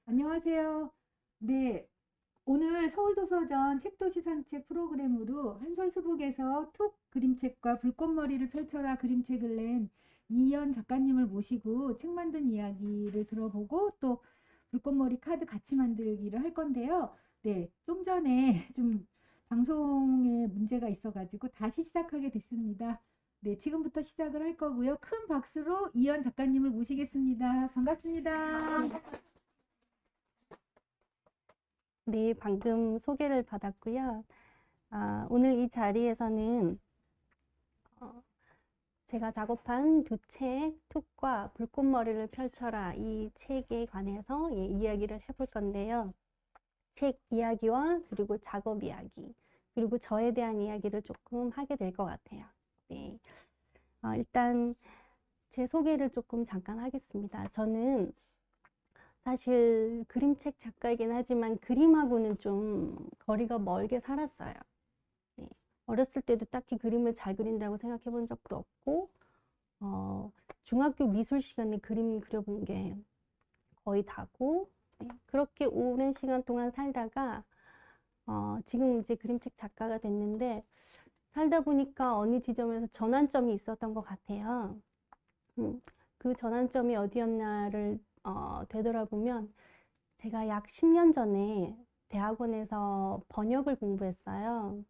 안녕하세요. 네, 오늘 서울도서전 책도시 산책 프로그램으로 한솔수북에서 툭 그림책과 불꽃머리를 펼쳐라 그림책을 낸 이연 작가님을 모시고 책 만든 이야기를 들어보고 또 불꽃머리 카드 같이 만들기를 할 건데요. 네, 좀 전에 좀 방송에 문제가 있어가지고 다시 시작하게 됐습니다. 네, 지금부터 시작을 할 거고요. 큰 박수로 이연 작가님을 모시겠습니다. 반갑습니다. 네, 방금 소개를 받았고요. 오늘 이 자리에서는 제가 작업한 두 책, 툭과 불꽃머리를 펼쳐라 이 책에 관해서 이야기를 해볼 건데요. 책 이야기와 그리고 작업 이야기, 그리고 저에 대한 이야기를 조금 하게 될 것 같아요. 네, 일단 제 소개를 조금 잠깐 하겠습니다. 저는 사실 그림책 작가이긴 하지만 그림하고는 좀 거리가 멀게 살았어요. 네. 어렸을 때도 딱히 그림을 잘 그린다고 생각해 본 적도 없고, 중학교 미술 시간에 그림 그려본 게 거의 다고, 네. 그렇게 오랜 시간 동안 살다가, 지금 이제 그림책 작가가 됐는데, 살다 보니까 어느 지점에서 전환점이 있었던 것 같아요. 그 전환점이 어디였나를 되돌아보면 제가 약 10년 전에 대학원에서 번역을 공부했어요.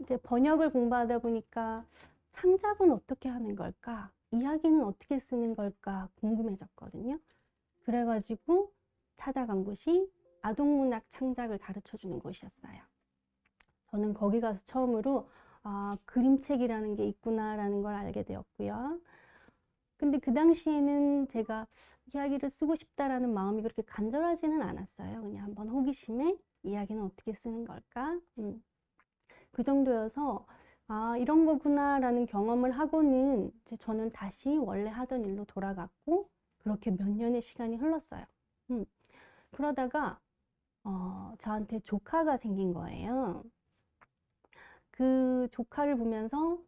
이제 번역을 공부하다 보니까 창작은 어떻게 하는 걸까? 이야기는 어떻게 쓰는 걸까? 궁금해졌거든요. 그래가지고 찾아간 곳이 아동문학 창작을 가르쳐 주는 곳이었어요. 저는 거기 가서 처음으로 그림책이라는 게 있구나라는 걸 알게 되었고요. 근데 그 당시에는 제가 이야기를 쓰고 싶다라는 마음이 그렇게 간절하지는 않았어요. 그냥 한번 호기심에 이야기는 어떻게 쓰는 걸까? 그 정도여서 이런 거구나라는 경험을 하고는 이제 저는 다시 원래 하던 일로 돌아갔고 그렇게 몇 년의 시간이 흘렀어요. 그러다가 저한테 조카가 생긴 거예요. 그 조카를 보면서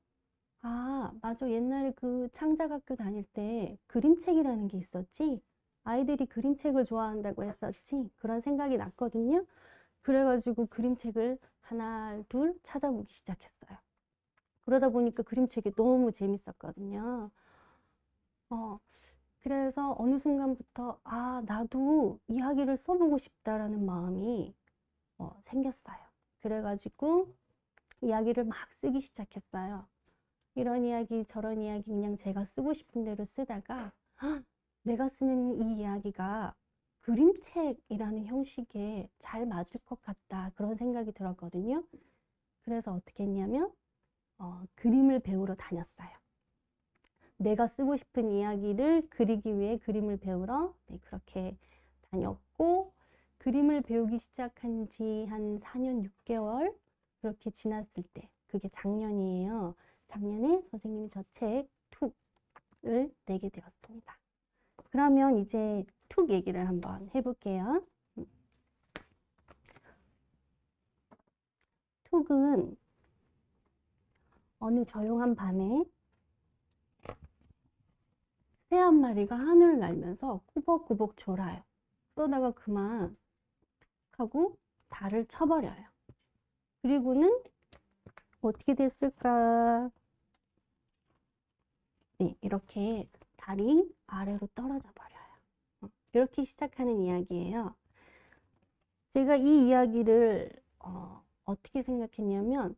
맞아. 옛날에 그 창작학교 다닐 때 그림책이라는 게 있었지. 아이들이 그림책을 좋아한다고 했었지. 그런 생각이 났거든요. 그래가지고 그림책을 하나, 둘 찾아보기 시작했어요. 그러다 보니까 그림책이 너무 재밌었거든요. 그래서 어느 순간부터 나도 이야기를 써보고 싶다라는 마음이 생겼어요. 그래가지고 이야기를 막 쓰기 시작했어요. 이런 이야기 저런 이야기 그냥 제가 쓰고 싶은 대로 쓰다가 내가 쓰는 이 이야기가 그림책이라는 형식에 잘 맞을 것 같다 그런 생각이 들었거든요. 그래서 어떻게 했냐면 그림을 배우러 다녔어요. 내가 쓰고 싶은 이야기를 그리기 위해 그림을 배우러 그렇게 다녔고 그림을 배우기 시작한 지 한 4년 6개월 그렇게 지났을 때 그게 작년이에요. 작년에 선생님이 저 책 툭을 내게 되었습니다. 그러면 이제 툭 얘기를 한번 해볼게요. 툭은 어느 조용한 밤에 새 한 마리가 하늘을 날면서 꾸벅꾸벅 졸아요. 그러다가 그만 하고 달을 쳐버려요. 그리고는 어떻게 됐을까? 네, 이렇게 달이 아래로 떨어져 버려요. 이렇게 시작하는 이야기예요. 제가 이 이야기를 어떻게 생각했냐면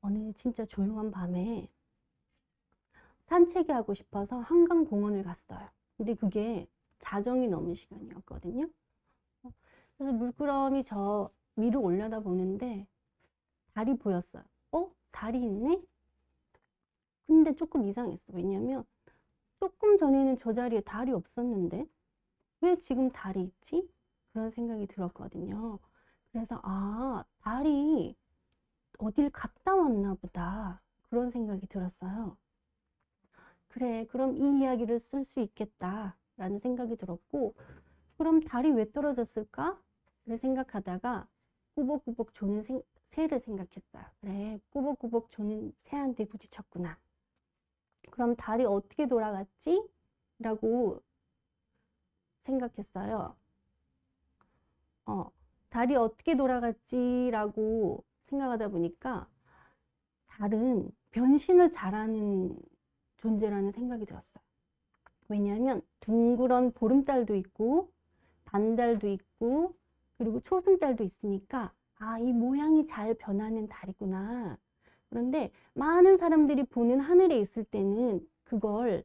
어느 진짜 조용한 밤에 산책이 하고 싶어서 한강공원을 갔어요. 근데 그게 자정이 넘은 시간이었거든요. 그래서 물끄러미 저 위로 올려다 보는데 달이 보였어요. 달이 있네? 근데 조금 이상했어. 왜냐면 조금 전에는 저 자리에 달이 없었는데 왜 지금 달이 있지? 그런 생각이 들었거든요. 그래서 달이 어딜 갔다 왔나 보다. 그런 생각이 들었어요. 그래, 그럼 이 이야기를 쓸 수 있겠다라는 생각이 들었고, 그럼 달이 왜 떨어졌을까?를 생각하다가 꾸벅꾸벅 조는 새를 생각했어요. 그래, 꾸벅꾸벅 조는 새한테 부딪혔구나. 그럼 달이 어떻게 돌아갔지? 라고 생각했어요. 달이 어떻게 돌아갔지라고 생각하다 보니까 달은 변신을 잘하는 존재라는 생각이 들었어요. 왜냐하면 둥그런 보름달도 있고 반달도 있고 그리고 초승달도 있으니까 이 모양이 잘 변하는 달이구나. 그런데 많은 사람들이 보는 하늘에 있을 때는 그걸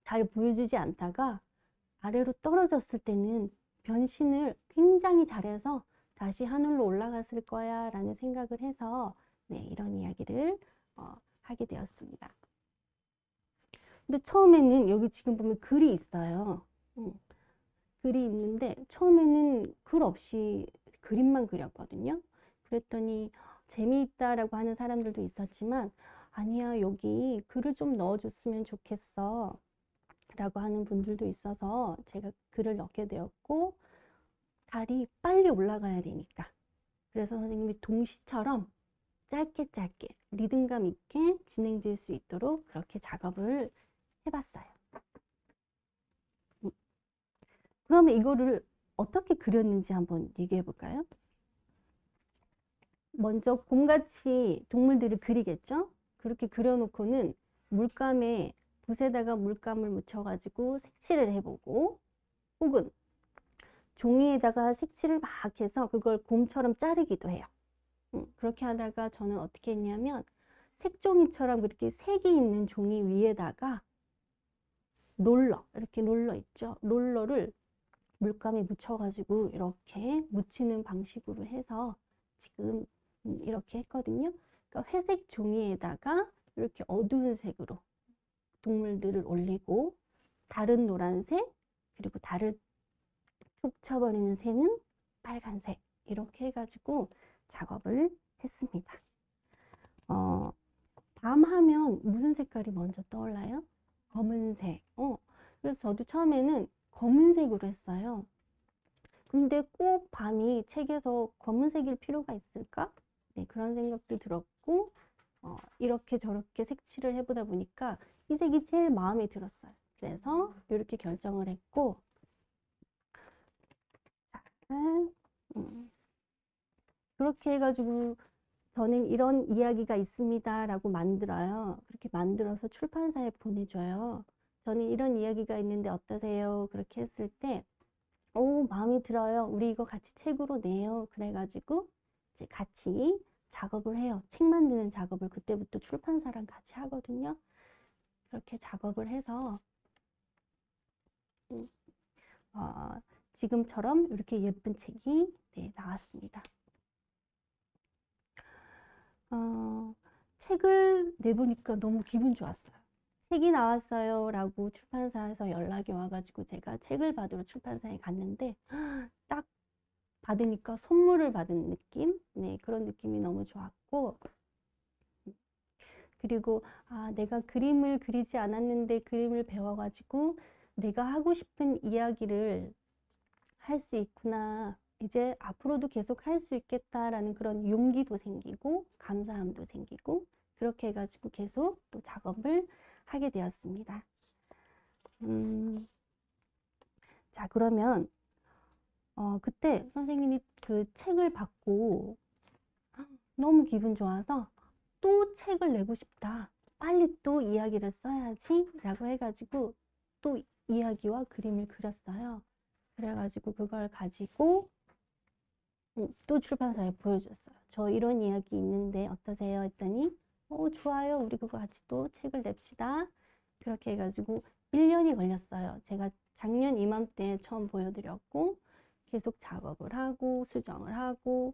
잘 보여주지 않다가 아래로 떨어졌을 때는 변신을 굉장히 잘해서 다시 하늘로 올라갔을 거야 라는 생각을 해서 이런 이야기를 하게 되었습니다. 근데 처음에는 여기 지금 보면 글이 있어요. 글이 있는데 처음에는 글 없이 그림만 그렸거든요. 그랬더니 재미있다라고 하는 사람들도 있었지만 아니야, 여기 글을 좀 넣어줬으면 좋겠어 라고 하는 분들도 있어서 제가 글을 넣게 되었고, 달이 빨리 올라가야 되니까 그래서 선생님이 동시처럼 짧게 리듬감 있게 진행될 수 있도록 그렇게 작업을 해봤어요. 그러면 이거를 어떻게 그렸는지 한번 얘기해 볼까요? 먼저 곰같이 동물들을 그리겠죠? 그렇게 그려놓고는 물감에 붓에다가 물감을 묻혀가지고 색칠을 해보고, 혹은 종이에다가 색칠을 막 해서 그걸 곰처럼 자르기도 해요. 그렇게 하다가 저는 어떻게 했냐면 색종이처럼 그렇게 색이 있는 종이 위에다가 이렇게 롤러 있죠? 롤러를 물감에 묻혀가지고 이렇게 묻히는 방식으로 해서 지금 이렇게 했거든요. 그러니까 회색 종이에다가 이렇게 어두운 색으로 동물들을 올리고, 다른 노란색, 그리고 달을 툭 쳐버리는 새는 빨간색, 이렇게 해가지고 작업을 했습니다. 밤 하면 무슨 색깔이 먼저 떠올라요? 검은색. 그래서 저도 처음에는 검은색으로 했어요. 근데 꼭 밤이 책에서 검은색일 필요가 있을까? 그런 생각도 들었고, 이렇게 저렇게 색칠을 해보다 보니까 이 색이 제일 마음에 들었어요. 그래서 이렇게 결정을 했고, 자, 그렇게 해가지고 저는 이런 이야기가 있습니다 라고 만들어요. 그렇게 만들어서 출판사에 보내줘요. 저는 이런 이야기가 있는데 어떠세요? 그렇게 했을 때 마음에 들어요. 우리 이거 같이 책으로 내요. 그래가지고 이제 같이 작업을 해요. 책 만드는 작업을 그때부터 출판사랑 같이 하거든요. 그렇게 작업을 해서 지금처럼 이렇게 예쁜 책이 나왔습니다. 책을 내보니까 너무 기분 좋았어요. 책이 나왔어요 라고 출판사에서 연락이 와가지고 제가 책을 받으러 출판사에 갔는데 딱 받으니까 선물을 받은 느낌? 그런 느낌이 너무 좋았고, 그리고 내가 그림을 그리지 않았는데 그림을 배워가지고 내가 하고 싶은 이야기를 할 수 있구나, 이제 앞으로도 계속 할 수 있겠다라는 그런 용기도 생기고 감사함도 생기고, 그렇게 해가지고 계속 또 작업을 하게 되었습니다. 자, 그러면 그때 선생님이 그 책을 받고 너무 기분 좋아서 또 책을 내고 싶다, 빨리 또 이야기를 써야지 라고 해가지고 또 이야기와 그림을 그렸어요. 그래가지고 그걸 가지고 또 출판사에 보여줬어요. 저 이런 이야기 있는데 어떠세요? 했더니 좋아요, 우리 그거 같이 또 책을 냅시다. 그렇게 해가지고 1년이 걸렸어요. 제가 작년 이맘때 처음 보여드렸고 계속 작업을 하고 수정을 하고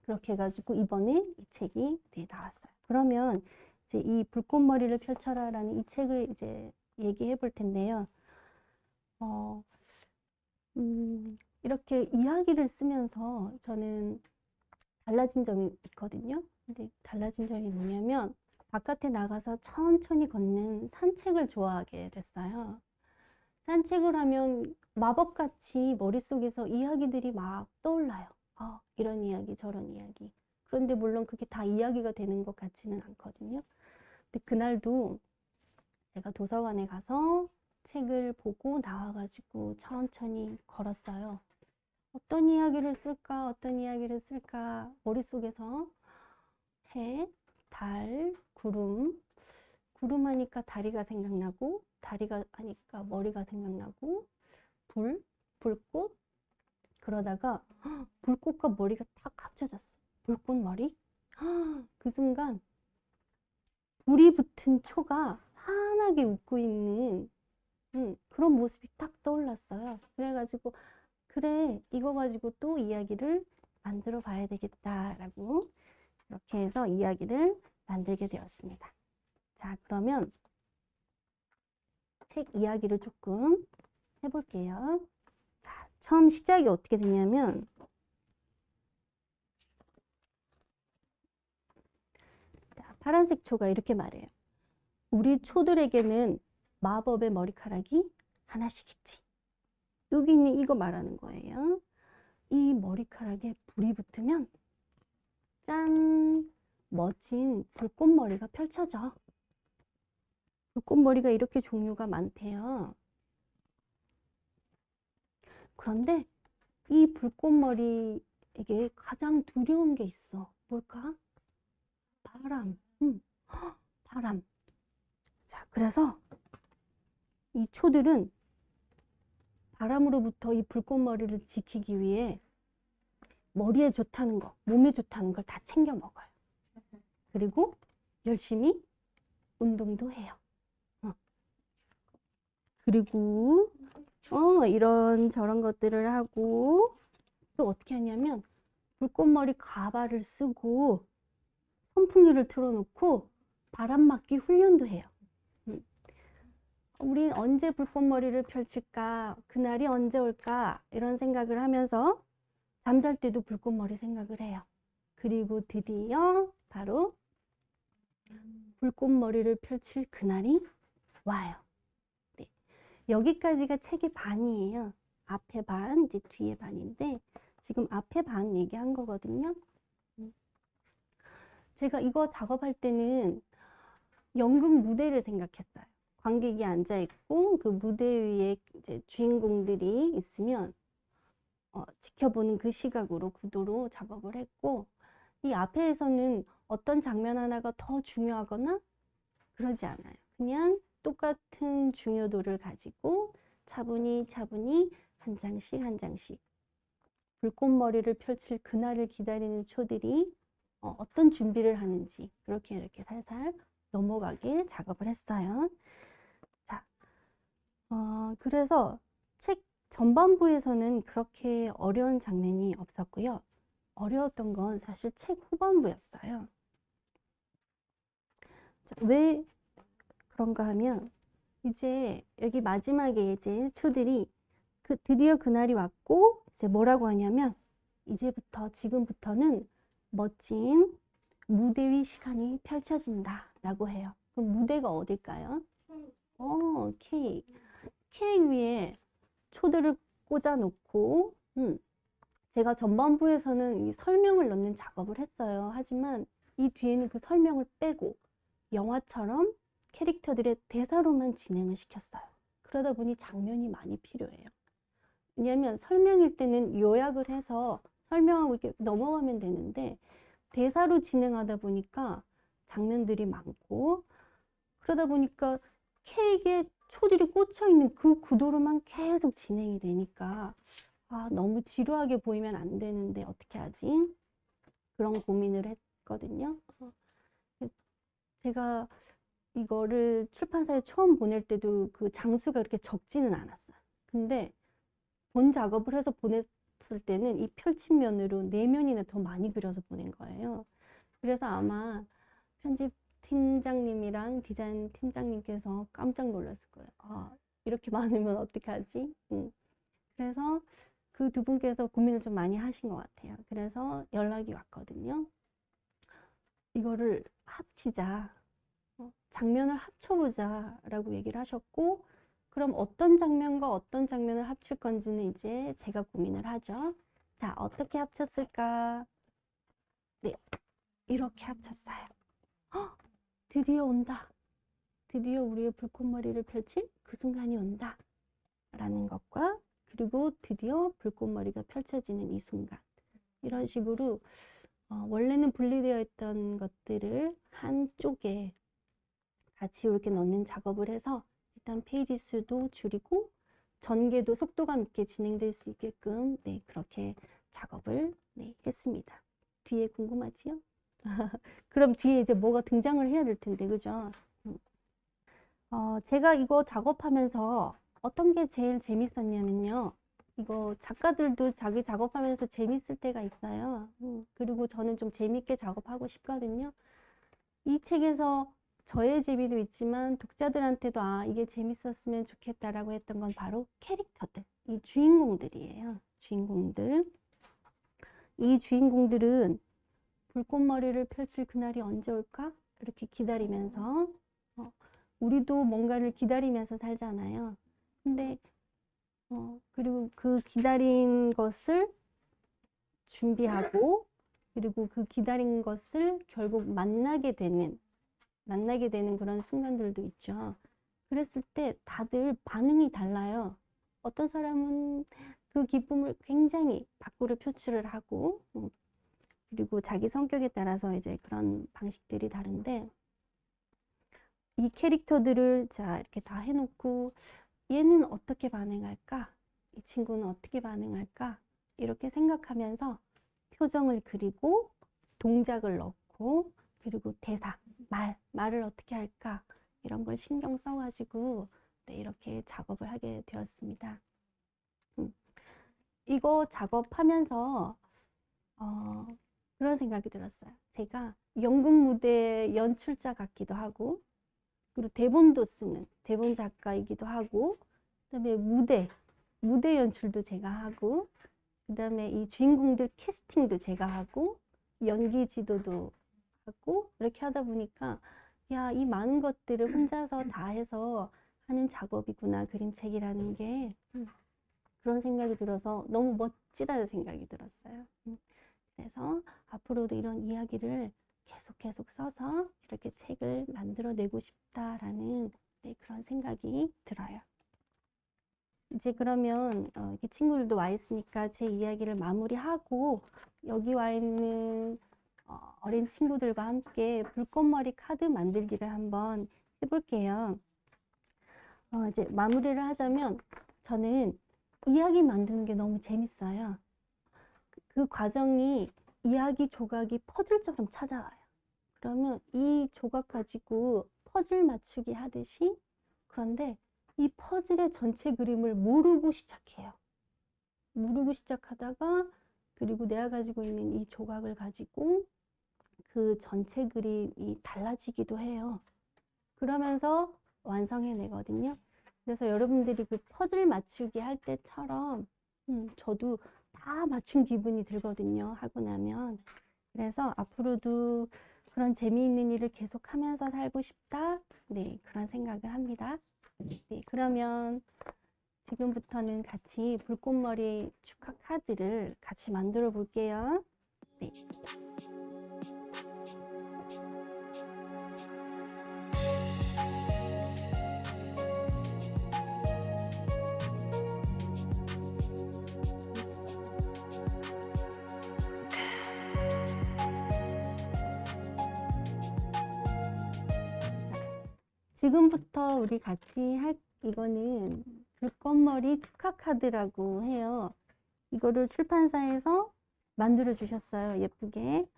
그렇게 해가지고 이번에 이 책이 나왔어요. 그러면 이제 이 불꽃머리를 펼쳐라라는 이 책을 이제 얘기해 볼 텐데요. 이렇게 이야기를 쓰면서 저는 달라진 점이 있거든요. 근데 달라진 점이 뭐냐면 바깥에 나가서 천천히 걷는 산책을 좋아하게 됐어요. 산책을 하면 마법같이 머릿속에서 이야기들이 막 떠올라요. 이런 이야기, 저런 이야기. 그런데 물론 그게 다 이야기가 되는 것 같지는 않거든요. 근데 그날도 제가 도서관에 가서 책을 보고 나와가지고 천천히 걸었어요. 어떤 이야기를 쓸까? 어떤 이야기를 쓸까? 머릿속에서 해, 달, 구름. 구름 하니까 다리가 생각나고, 다리가 하니까 머리가 생각나고, 불, 불꽃. 그러다가 불꽃과 머리가 탁 합쳐졌어. 불꽃 머리. 그 순간 불이 붙은 초가 환하게 웃고 있는 그런 모습이 딱 떠올랐어요. 그래가지고 그래, 이거 가지고 또 이야기를 만들어 봐야 되겠다라고 이렇게 해서 이야기를 만들게 되었습니다. 자, 그러면 책 이야기를 조금 해볼게요. 자, 처음 시작이 어떻게 되냐면 자, 파란색 초가 이렇게 말해요. 우리 초들에게는 마법의 머리카락이 하나씩 있지. 여기 있는 이거 말하는 거예요. 이 머리카락에 불이 붙으면 짠! 멋진 불꽃머리가 펼쳐져. 불꽃머리가 이렇게 종류가 많대요. 그런데 이 불꽃머리에게 가장 두려운 게 있어. 뭘까? 바람. 바람. 자, 그래서 이 초들은 바람으로부터 이 불꽃머리를 지키기 위해 머리에 좋다는 거, 몸에 좋다는 걸 다 챙겨 먹어요. 그리고 열심히 운동도 해요. 그리고 이런 저런 것들을 하고 또 어떻게 하냐면 불꽃머리 가발을 쓰고 선풍기를 틀어놓고 바람 맞기 훈련도 해요. 우린 언제 불꽃머리를 펼칠까? 그날이 언제 올까? 이런 생각을 하면서 잠잘 때도 불꽃머리 생각을 해요. 그리고 드디어 바로 불꽃머리를 펼칠 그날이 와요. 네. 여기까지가 책의 반이에요. 앞에 반, 이제 뒤에 반인데 지금 앞에 반 얘기한 거거든요. 제가 이거 작업할 때는 연극 무대를 생각했어요. 관객이 앉아 있고 그 무대 위에 이제 주인공들이 있으면 지켜보는 그 시각으로 구도로 작업을 했고 이 앞에서는 어떤 장면 하나가 더 중요하거나 그러지 않아요. 그냥 똑같은 중요도를 가지고 차분히 차분히 한 장씩 한 장씩 불꽃머리를 펼칠 그날을 기다리는 초들이 어떤 준비를 하는지 그렇게 이렇게 살살 넘어가게 작업을 했어요. 자, 그래서 책 전반부에서는 그렇게 어려운 장면이 없었고요. 어려웠던 건 사실 책 후반부였어요. 자, 왜 그런가 하면 이제 여기 마지막에 이제 초들이 드디어 그날이 왔고 이제 뭐라고 하냐면 이제부터 지금부터는 멋진 무대 위 시간이 펼쳐진다 라고 해요. 그럼 무대가 어딜까요? 케이크. 케이크 위에 초들을 꽂아 놓고 제가 전반부에서는 이 설명을 넣는 작업을 했어요. 하지만 이 뒤에는 그 설명을 빼고 영화처럼 캐릭터들의 대사로만 진행을 시켰어요. 그러다 보니 장면이 많이 필요해요. 왜냐하면 설명일 때는 요약을 해서 설명하고 이렇게 넘어가면 되는데 대사로 진행하다 보니까 장면들이 많고 그러다 보니까 케이크에 초들이 꽂혀 있는 그 구도로만 계속 진행이 되니까 너무 지루하게 보이면 안 되는데 어떻게 하지? 그런 고민을 했거든요. 제가 이거를 출판사에 처음 보낼 때도 그 장수가 그렇게 적지는 않았어요. 근데 본 작업을 해서 보냈을 때는 이 펼친면으로 4면이나 더 많이 그려서 보낸 거예요. 그래서 아마 편집 팀장님이랑 디자인 팀장님께서 깜짝 놀랐을 거예요. 이렇게 많으면 어떡하지? 그래서 그 두 분께서 고민을 좀 많이 하신 것 같아요. 그래서 연락이 왔거든요. 이거를 합치자. 장면을 합쳐보자 라고 얘기를 하셨고 그럼 어떤 장면과 어떤 장면을 합칠 건지는 이제 제가 고민을 하죠. 자, 어떻게 합쳤을까? 네, 이렇게 합쳤어요. 드디어 온다. 드디어 우리의 불꽃머리를 펼칠 그 순간이 온다. 라는 것과 그리고 드디어 불꽃머리가 펼쳐지는 이 순간. 이런 식으로 원래는 분리되어 있던 것들을 한쪽에 같이 이렇게 넣는 작업을 해서 일단 페이지 수도 줄이고 전개도 속도감 있게 진행될 수 있게끔 네, 그렇게 작업을 네, 했습니다. 뒤에 궁금하지요? 그럼 뒤에 이제 뭐가 등장을 해야 될 텐데, 그죠? 제가 이거 작업하면서 어떤 게 제일 재밌었냐면요. 이거 작가들도 자기 작업하면서 재밌을 때가 있어요. 그리고 저는 좀 재밌게 작업하고 싶거든요. 이 책에서 저의 재미도 있지만 독자들한테도 이게 재밌었으면 좋겠다라고 했던 건 바로 캐릭터들, 이 주인공들이에요. 주인공들. 이 주인공들은 불꽃머리를 펼칠 그날이 언제 올까? 이렇게 기다리면서 우리도 뭔가를 기다리면서 살잖아요. 근데 그리고 그 기다린 것을 준비하고 그리고 그 기다린 것을 결국 만나게 되는 그런 순간들도 있죠. 그랬을 때 다들 반응이 달라요. 어떤 사람은 그 기쁨을 굉장히 밖으로 표출을 하고 그리고 자기 성격에 따라서 이제 그런 방식들이 다른데 이 캐릭터들을 자 이렇게 다 해놓고 얘는 어떻게 반응할까? 이 친구는 어떻게 반응할까? 이렇게 생각하면서 표정을 그리고 동작을 넣고 그리고 대사, 말을 어떻게 할까? 이런 걸 신경 써가지고 네, 이렇게 작업을 하게 되었습니다. 이거 작업하면서 그런 생각이 들었어요. 제가 연극 무대 연출자 같기도 하고 그리고 대본도 쓰는 대본 작가이기도 하고 그다음에 무대 연출도 제가 하고 그다음에 이 주인공들 캐스팅도 제가 하고 연기 지도도 하고 이렇게 하다 보니까 야, 이 많은 것들을 혼자서 다 해서 하는 작업이구나 그림책이라는 게 그런 생각이 들어서 너무 멋지다는 생각이 들었어요. 그래서 앞으로도 이런 이야기를 계속 써서 이렇게 책을 만들어내고 싶다라는 네, 그런 생각이 들어요. 이제 그러면 이렇게 친구들도 와 있으니까 제 이야기를 마무리하고 여기 와 있는 어린 친구들과 함께 불꽃머리 카드 만들기를 한번 해볼게요. 이제 마무리를 하자면 저는 이야기 만드는 게 너무 재밌어요. 그 과정이 이야기 조각이 퍼즐처럼 찾아와요. 그러면 이 조각 가지고 퍼즐 맞추기 하듯이 그런데 이 퍼즐의 전체 그림을 모르고 시작해요. 모르고 시작하다가 그리고 내가 가지고 있는 이 조각을 가지고 그 전체 그림이 달라지기도 해요. 그러면서 완성해내거든요. 그래서 여러분들이 그 퍼즐 맞추기 할 때처럼 저도 다 맞춘 기분이 들거든요. 하고 나면. 그래서 앞으로도 그런 재미있는 일을 계속하면서 살고 싶다. 네, 그런 생각을 합니다. 네, 그러면 지금부터는 같이 불꽃머리 축하 카드를 같이 만들어 볼게요. 네. 지금부터 우리 같이 할 이거는 불꽃머리 축하 카드라고 해요. 이거를 출판사에서 만들어 주셨어요. 예쁘게.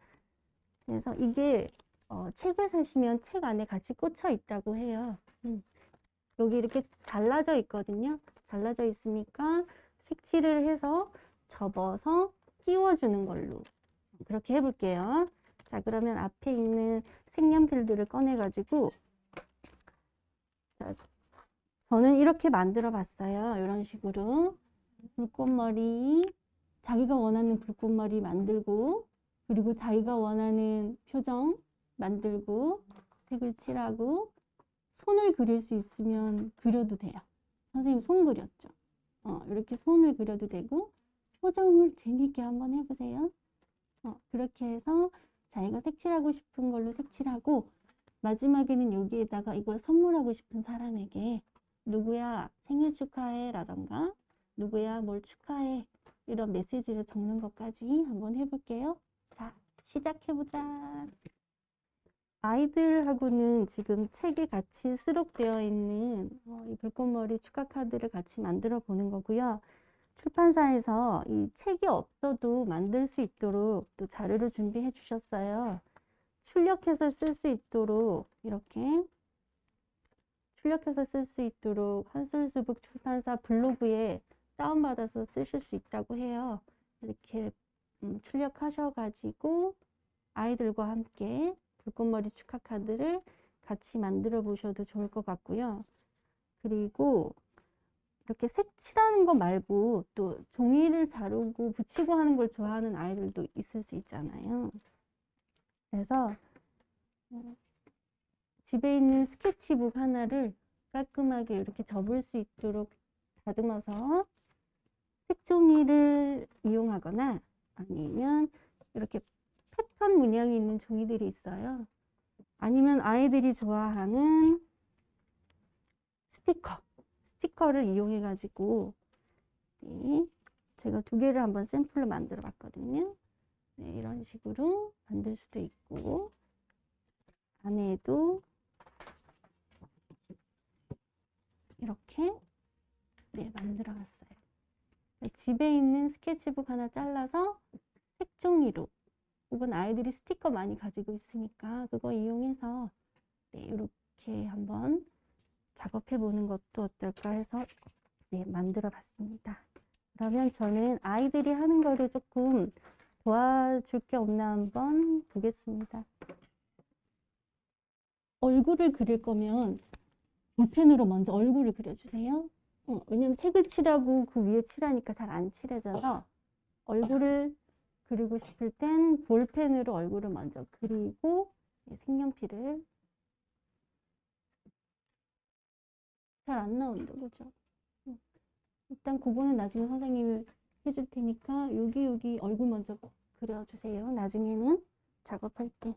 그래서 이게 책을 사시면 책 안에 같이 꽂혀 있다고 해요. 여기 이렇게 잘라져 있거든요. 잘라져 있으니까 색칠을 해서 접어서 끼워주는 걸로 그렇게 해볼게요. 자, 그러면 앞에 있는 색연필들을 꺼내가지고 자, 저는 이렇게 만들어 봤어요. 이런 식으로 불꽃머리 자기가 원하는 불꽃머리 만들고 그리고 자기가 원하는 표정 만들고 색을 칠하고 손을 그릴 수 있으면 그려도 돼요. 선생님 손 그렸죠? 이렇게 손을 그려도 되고 표정을 재미있게 한번 해보세요. 그렇게 해서 자기가 색칠하고 싶은 걸로 색칠하고 마지막에는 여기에다가 이걸 선물하고 싶은 사람에게 누구야 생일 축하해 라던가 누구야, 뭘 축하해. 이런 메시지를 적는 것까지 한번 해볼게요. 자, 시작해보자. 아이들하고는 지금 책에 같이 수록되어 있는 이 불꽃머리 축하 카드를 같이 만들어 보는 거고요. 출판사에서 이 책이 없어도 만들 수 있도록 또 자료를 준비해 주셨어요. 출력해서 쓸 수 있도록 이렇게 출력해서 쓸 수 있도록 한솔수북 출판사 블로그에 다운받아서 쓰실 수 있다고 해요. 이렇게 출력하셔가지고 아이들과 함께 불꽃머리 축하 카드를 같이 만들어 보셔도 좋을 것 같고요. 그리고 이렇게 색칠하는 거 말고 또 종이를 자르고 붙이고 하는 걸 좋아하는 아이들도 있을 수 있잖아요. 그래서 집에 있는 스케치북 하나를 깔끔하게 이렇게 접을 수 있도록 다듬어서 색종이를 이용하거나 아니면 이렇게 패턴 문양이 있는 종이들이 있어요. 아니면 아이들이 좋아하는 스티커를 이용해 가지고 제가 2개를 한번 샘플로 만들어 봤거든요. 네, 이런 식으로 만들 수도 있고 안에도 이렇게 만들어 봤어요. 집에 있는 스케치북 하나 잘라서 색종이로 혹은 아이들이 스티커 많이 가지고 있으니까 그거 이용해서 이렇게 한번 작업해 보는 것도 어떨까 해서 만들어 봤습니다. 그러면 저는 아이들이 하는 거를 조금 도와줄 게 없나 한번 보겠습니다. 얼굴을 그릴 거면 볼펜으로 먼저 얼굴을 그려주세요. 왜냐면 색을 칠하고 그 위에 칠하니까 잘 안 칠해져서 얼굴을 그리고 싶을 땐 볼펜으로 얼굴을 먼저 그리고 색연필을 잘 안 나온다, 그죠? 일단 그거는 나중에 선생님이 해줄 테니까 여기 얼굴 먼저 그려주세요. 나중에는 작업할 때.